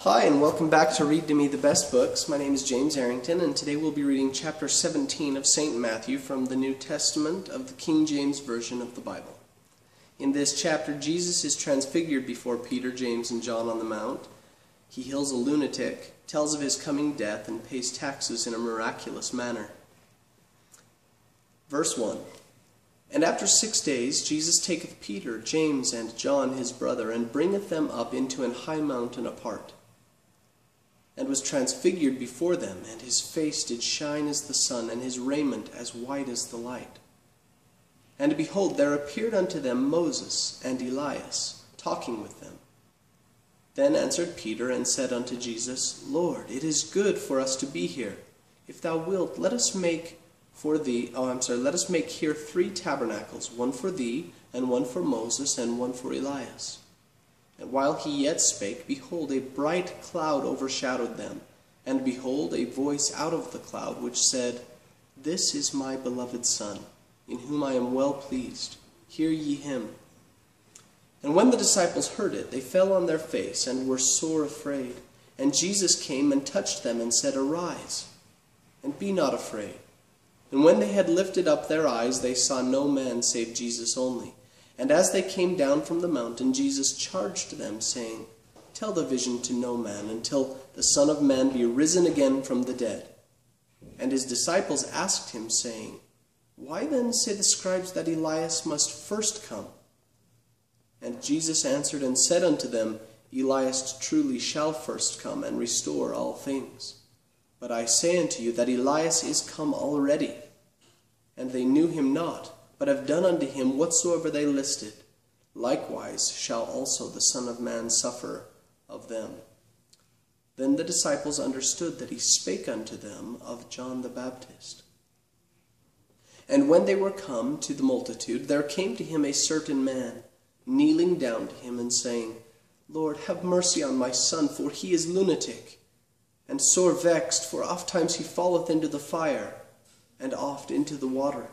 Hi, and welcome back to Read to Me the Best Books. My name is James Arrington, and today we'll be reading chapter 17 of St. Matthew from the New Testament of the King James Version of the Bible. In this chapter, Jesus is transfigured before Peter, James, and John on the Mount. He heals a lunatic, tells of his coming death, and pays taxes in a miraculous manner. Verse 1. And after 6 days Jesus taketh Peter, James, and John his brother, and bringeth them up into an high mountain apart, and was transfigured before them, and his face did shine as the sun, and his raiment as white as the light. And behold, there appeared unto them Moses and Elias, talking with them. Then answered Peter, and said unto Jesus, Lord, it is good for us to be here. If thou wilt, let us make here 3 tabernacles, one for thee, and one for Moses, and one for Elias. And while he yet spake, behold, a bright cloud overshadowed them. And behold, a voice out of the cloud, which said, This is my beloved Son, in whom I am well pleased. Hear ye him. And when the disciples heard it, they fell on their face, and were sore afraid. And Jesus came and touched them, and said, Arise, and be not afraid. And when they had lifted up their eyes, they saw no man save Jesus only. And as they came down from the mountain, Jesus charged them, saying, Tell the vision to no man, until the Son of Man be risen again from the dead. And his disciples asked him, saying, Why then say the scribes that Elias must first come? And Jesus answered and said unto them, Elias truly shall first come, and restore all things. But I say unto you that Elias is come already, and they knew him not, but have done unto him whatsoever they listed. Likewise shall also the Son of Man suffer of them. Then the disciples understood that he spake unto them of John the Baptist. And when they were come to the multitude, there came to him a certain man, kneeling down to him, and saying, Lord, have mercy on my son, for he is lunatic, and sore vexed, for ofttimes he falleth into the fire, and oft into the water.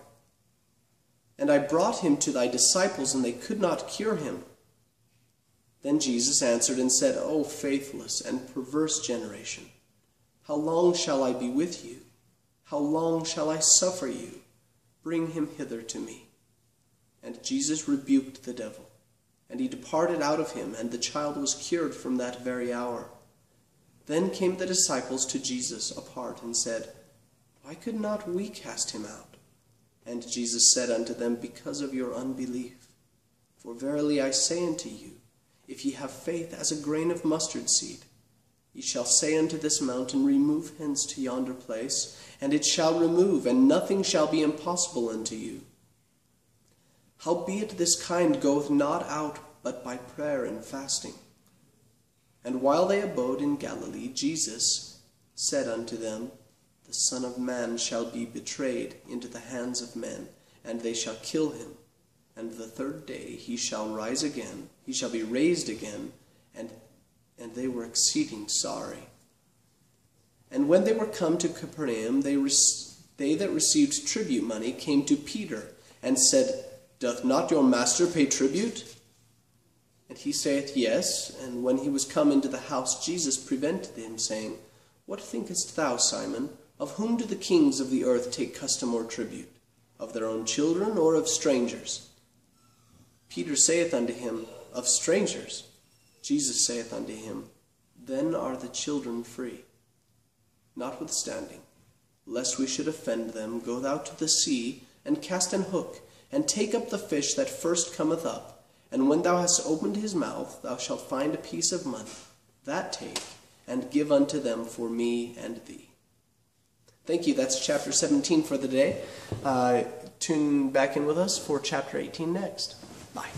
And I brought him to thy disciples, and they could not cure him. Then Jesus answered and said, O faithless and perverse generation, how long shall I be with you? How long shall I suffer you? Bring him hither to me. And Jesus rebuked the devil, and he departed out of him, and the child was cured from that very hour. Then came the disciples to Jesus apart, and said, Why could not we cast him out? And Jesus said unto them, Because of your unbelief. For verily I say unto you, if ye have faith as a grain of mustard seed, ye shall say unto this mountain, Remove hence to yonder place, and it shall remove, and nothing shall be impossible unto you. Howbeit this kind goeth not out but by prayer and fasting. And while they abode in Galilee, Jesus said unto them, The Son of Man shall be betrayed into the hands of men, and they shall kill him. And the third day he shall rise again, he shall be raised again. And they were exceeding sorry. And when they were come to Capernaum, they that received tribute money came to Peter, and said, Doth not your master pay tribute? And he saith, Yes. And when he was come into the house, Jesus prevented him, saying, What thinkest thou, Simon? Of whom do the kings of the earth take custom or tribute? Of their own children, or of strangers? Peter saith unto him, Of strangers. Jesus saith unto him, Then are the children free. Notwithstanding, lest we should offend them, go thou to the sea, and cast an hook, and take up the fish that first cometh up. And when thou hast opened his mouth, thou shalt find a piece of money. That take, and give unto them for me and thee. Thank you. That's chapter 17 for the day. Tune back in with us for chapter 18 next. Bye.